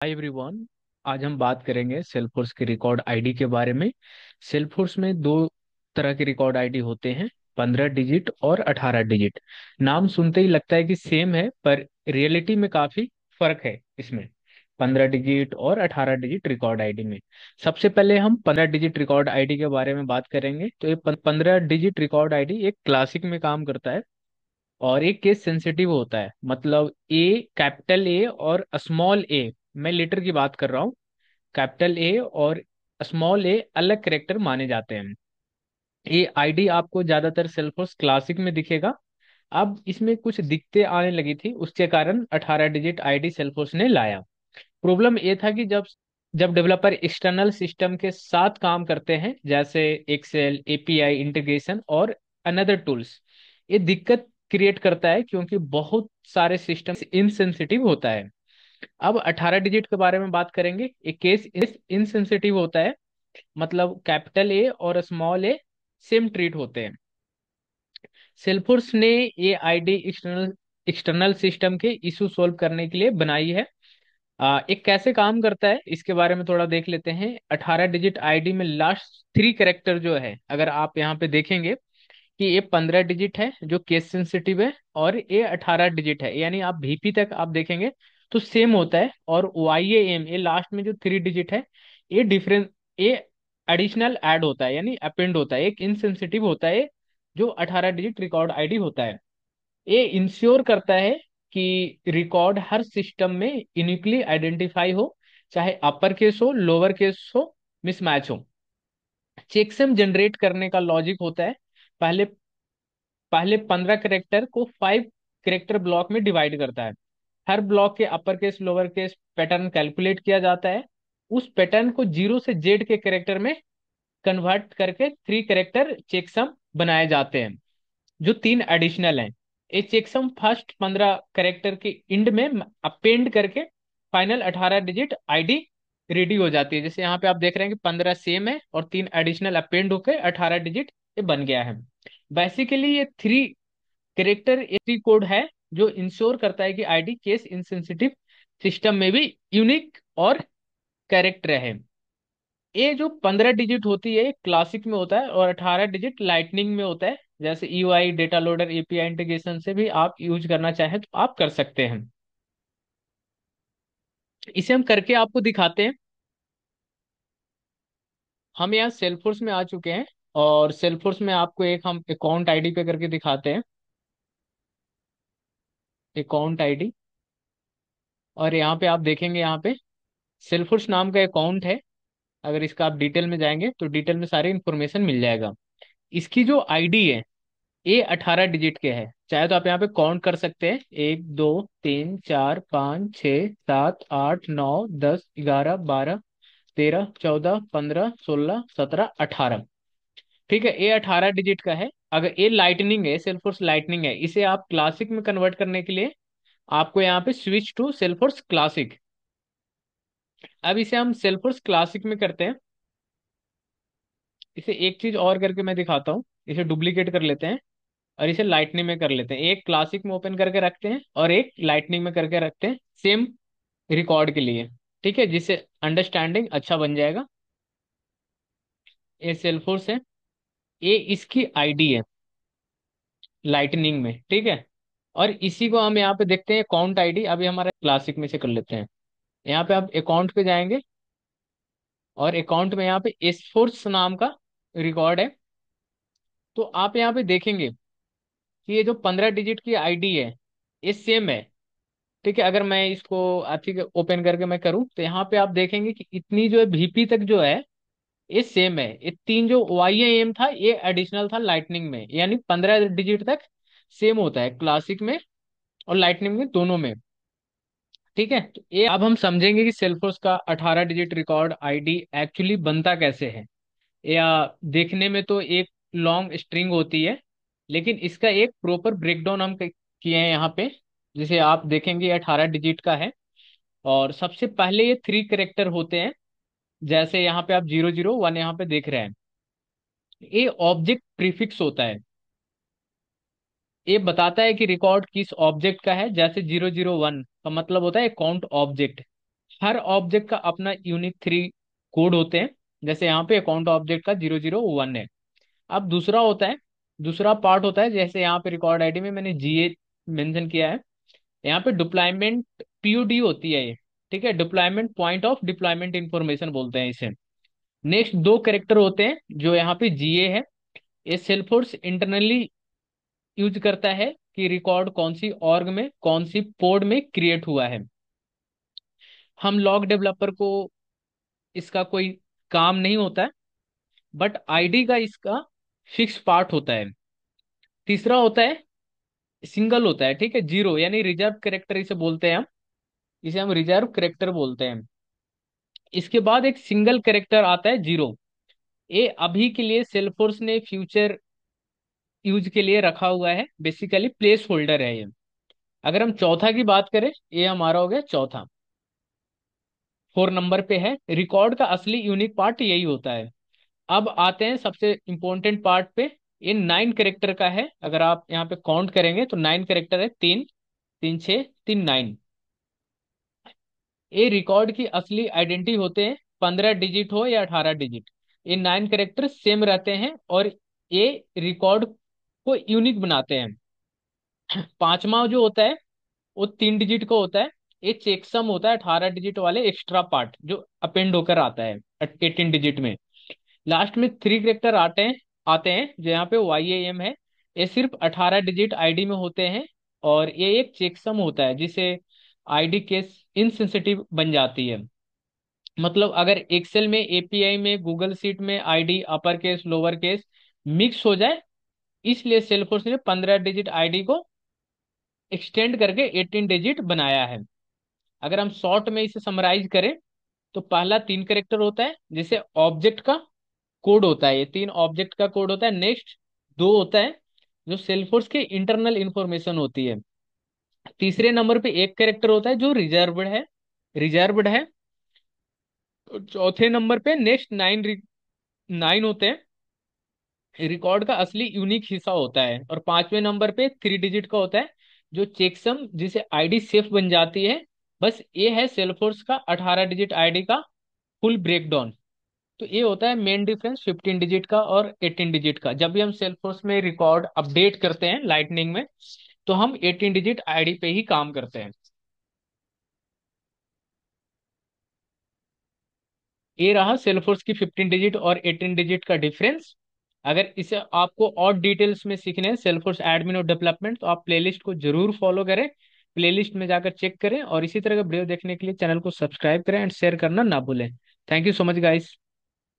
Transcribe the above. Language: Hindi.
Hi everyone. आज हम बात करेंगे सेल्फोर्स के रिकॉर्ड आईडी के बारे में। सेल्फोर्स में दो तरह के रिकॉर्ड आईडी होते हैं, 15 डिजिट और 18 डिजिट। नाम सुनते ही लगता है कि सेम है, पर रियलिटी में काफी फर्क है इसमें, 15 डिजिट और 18 डिजिट रिकॉर्ड आईडी में। सबसे पहले हम 15 डिजिट रिकॉर्ड आईडी के बारे में बात करेंगे। तो ये 15 डिजिट रिकॉर्ड आईडी एक क्लासिक में काम करता है और एक केस सेंसिटिव होता है। मतलब कैपिटल ए और स्मॉल ए, मैं लेटर की बात कर रहा हूँ। कैपिटल ए और स्मॉल ए अलग करेक्टर माने जाते हैं। ये आईडी आपको ज्यादातर सेल्फोर्स क्लासिक में दिखेगा। अब इसमें कुछ दिक्कतें आने लगी थी, उसके कारण 18 डिजिट आईडी सेल्फोर्स ने लाया। प्रॉब्लम ये था कि जब जब डेवलपर एक्सटर्नल सिस्टम के साथ काम करते हैं, जैसे एक्सेल, एपीआई इंटीग्रेशन और अनदर टूल्स, ये दिक्कत क्रिएट करता है क्योंकि बहुत सारे सिस्टम इनसेंसिटिव होता है। अब 18 डिजिट के बारे में बात करेंगे। एक केस इनसेंसिटिव होता है, मतलब कैपिटल ए और स्मॉल ए सेम ट्रीट होते हैं। सेल्फोर्स ने ये आईडी एक्सटर्नल एक्सटर्नल सिस्टम के इशू सॉल्व करने के लिए बनाई है। एक कैसे काम करता है इसके बारे में थोड़ा देख लेते हैं। 18 डिजिट आईडी में लास्ट 3 कैरेक्टर जो है, अगर आप यहाँ पे देखेंगे कि ये 15 डिजिट है जो केस सेंसिटिव है, और ये 18 डिजिट है, यानी आप VP तक आप देखेंगे तो सेम होता है। और YAM, ये लास्ट में जो 3 डिजिट है, ये डिफरेंस, ये एडिशनल ऐड होता है, यानी अपेंड होता है, एक इनसेंसिटिव होता है जो 18 डिजिट रिकॉर्ड आईडी होता है। ये इंश्योर करता है कि रिकॉर्ड हर सिस्टम में यूनिकली आइडेंटिफाई हो, चाहे अपर केस हो, लोअर केस हो, मिसमैच हो। चेकसम जनरेट करने का लॉजिक होता है, पहले पहले 15 कैरेक्टर को 5 कैरेक्टर ब्लॉक में डिवाइड करता है। हर ब्लॉक के upper case lower case pattern calculate किया जाता है। उस पैटर्न को 0 से Z के कैरेक्टर में कन्वर्ट करके 3 कैरेक्टर चेकसम बनाए जाते हैं, जो 3 एडिशनल हैं। ये चेकसम फर्स्ट 15 कैरेक्टर के इंड में अपेंड करके फाइनल 18 डिजिट आईडी रेडी हो जाती है। जैसे यहाँ पे आप देख रहे हैं कि 15 सेम है और 3 एडिशनल अपेंड होकर 18 डिजिट ये बन गया है। बेसिकली ये 3 कैरेक्टर एसी कोड है जो इंश्योर करता है कि आईडी केस इनसेंसिटिव सिस्टम में भी यूनिक और करेक्ट रहे। ये जो 15 डिजिट होती है क्लासिक में होता है, और 18 डिजिट लाइटनिंग में होता है। जैसे UI, data loader, API integration से भी आप यूज करना चाहें तो आप कर सकते हैं। इसे हम करके आपको दिखाते हैं। हम यहाँ सेल्फोर्स में आ चुके हैं, और सेल्फोर्स में आपको एक हम अकाउंट आईडी पे करके दिखाते हैं। अकाउंट आईडी, और यहाँ पे आप देखेंगे, यहाँ पे सेल्फोर्स नाम का अकाउंट है। अगर इसका आप डिटेल में जाएंगे तो डिटेल में सारी इंफॉर्मेशन मिल जाएगा। इसकी जो आईडी है ये 18 डिजिट के है। चाहे तो आप यहाँ पे काउंट कर सकते हैं, 1 2 3 4 5 6 7 8 9 10 11 12 13 14 15 16 18। ठीक है, ये 18 डिजिट का है। अगर ये लाइटनिंग है, सेल्फोर्स लाइटनिंग है, इसे आप क्लासिक में कन्वर्ट करने के लिए आपको यहाँ पे स्विच टू सेल्फोर्स क्लासिक। अब इसे हम सेल्फोर्स क्लासिक में करते हैं। इसे एक चीज और करके मैं दिखाता हूँ। इसे डुप्लीकेट कर लेते हैं और इसे लाइटनिंग में कर लेते हैं। एक क्लासिक में ओपन करके रखते हैं और एक लाइटनिंग में करके रखते हैं, सेम रिकॉर्ड के लिए। ठीक है, जिससे अंडरस्टैंडिंग अच्छा बन जाएगा। ये सेल्फोर्स है, ये इसकी आईडी है लाइटनिंग में। ठीक है, और इसी को हम यहाँ पे देखते हैं अकाउंट आईडी। अभी हमारा क्लासिक में से कर लेते हैं। यहाँ पे आप अकाउंट पे जाएंगे और अकाउंट में यहाँ पे एसफोर्स नाम का रिकॉर्ड है। तो आप यहाँ पे देखेंगे कि ये जो 15 डिजिट की आईडी है ये सेम है। ठीक है, अगर मैं इसको अच्छी ओपन करके मैं करूं तो यहाँ पे आप देखेंगे कि इतनी जो है VP तक जो है ये सेम है। ये 3 जो YAM था ये एडिशनल था लाइटनिंग में, यानी 15 डिजिट तक सेम होता है क्लासिक में और लाइटनिंग में, दोनों में। ठीक है, तो ये अब हम समझेंगे कि सेल्फोर्स का 18 डिजिट रिकॉर्ड आईडी एक्चुअली बनता कैसे है। या देखने में तो एक लॉन्ग स्ट्रिंग होती है, लेकिन इसका एक प्रॉपर ब्रेकडाउन हम किए हैं यहाँ पे। जिसे आप देखेंगे ये 18 डिजिट का है, और सबसे पहले ये 3 कैरेक्टर होते हैं। जैसे यहाँ पे आप 001 यहाँ पे देख रहे हैं, ये ऑब्जेक्ट प्रीफिक्स होता है। ये बताता है कि रिकॉर्ड किस ऑब्जेक्ट का है। जैसे 001 का मतलब होता है काउंट ऑब्जेक्ट। हर ऑब्जेक्ट का अपना यूनिक 3 कोड होते हैं। जैसे यहाँ पे अकाउंट ऑब्जेक्ट का 001 है। अब दूसरा होता है, दूसरा पार्ट होता है, जैसे यहाँ पे रिकॉर्ड आईडी में मैंने जीए मेंशन किया है। यहाँ पे डिप्लॉयमेंट पीओडी होती है ये। ठीक है, deployment point of deployment information बोलते हैं इसे। नेक्स्ट 2 कैरेक्टर होते हैं जो यहाँ पे जीए है। ये सेल्फोर्स इंटरनली यूज करता है कि रिकॉर्ड कौन सी ऑर्ग में, कौन सी पोड में क्रिएट हुआ है। हम लॉग डेवलपर को इसका कोई काम नहीं होता है, बट आईडी का इसका फिक्स पार्ट होता है। तीसरा होता है, सिंगल होता है, ठीक है, जीरो, यानी रिजर्व करेक्टर इसे बोलते हैं हम। इसे हम रिजर्व करेक्टर बोलते हैं। इसके बाद एक सिंगल करेक्टर आता है, जीरो। ये अभी के लिए सेल्फोर्स ने फ्यूचर यूज के लिए रखा हुआ है, बेसिकली प्लेस होल्डर है ये। अगर हम चौथा की बात करें, ये हमारा हो गया चौथा। 4 नंबर पे है, रिकॉर्ड का असली यूनिक पार्ट यही होता है। अब आते हैं सबसे इंपॉर्टेंट पार्ट पे। ये 9 कैरेक्टर का है। अगर आप यहाँ पे काउंट करेंगे तो 9 कैरेक्टर है, 3 3 6 3 9। ये रिकॉर्ड की असली आइडेंटिटी होते हैं, 15 डिजिट हो या 18 डिजिट। ये 9 कैरेक्टर सेम रहते हैं और ये रिकॉर्ड को यूनिक बनाते हैं। पांचवा जो होता है वो 3 डिजिट का होता है। ये चेकसम होता है, 18 डिजिट वाले एक्स्ट्रा पार्ट जो अपेंड होकर आता है 18 डिजिट में। लास्ट में 3 कैरेक्टर आते हैं जो यहाँ पे YAM है। ये सिर्फ 18 डिजिट आईडी में होते हैं और ये एक चेकसम होता है जिसे आईडी केस इनसेंसिटिव बन जाती है। मतलब अगर एक्सेल में, एपीआई में, गूगल सीट में ID upper case lower case mix हो जाए, इसलिए सेल्फोर्स ने 15 डिजिट आईडी को एक्सटेंड करके 18 डिजिट बनाया है। अगर हम शॉर्ट में इसे समराइज करें तो पहला 3 कैरेक्टर होता है जिसे ऑब्जेक्ट का कोड होता है, ये 3 ऑब्जेक्ट का कोड होता है। नेक्स्ट 2 होता है जो सेल्फोर्स के इंटरनल इंफॉर्मेशन होती है। तीसरे नंबर पे 1 कैरेक्टर होता है जो रिजर्व्ड है। और चौथे नंबर पे नेक्स्ट 9 होते हैं, रिकॉर्ड का असली यूनिक हिस्सा होता है। और 5वें नंबर पे 3 डिजिट का होता है जो चेकसम जिसे आईडी सेफ बन जाती है। बस ये है सेल्फोर्स का 18 डिजिट आईडी का फुल ब्रेकडाउन। तो ये होता है मेन डिफरेंस 15 डिजिट का और 18 डिजिट का। जब भी हम सेल्फोर्स में रिकॉर्ड अपडेट करते हैं लाइटनिंग में, तो हम 18 डिजिट आईडी पे ही काम करते हैं। ये रहा सेल्फोर्स की 15 डिजिट और 18 डिजिट का डिफरेंस। अगर इसे आपको और डिटेल्स में सीखने हैं सेल्फोर्स एडमिन और डेवलपमेंट, तो आप प्लेलिस्ट को जरूर फॉलो करें, प्लेलिस्ट में जाकर चेक करें। और इसी तरह का वीडियो देखने के लिए चैनल को सब्सक्राइब करें एंड शेयर करना ना भूलें। Thank you so much guys.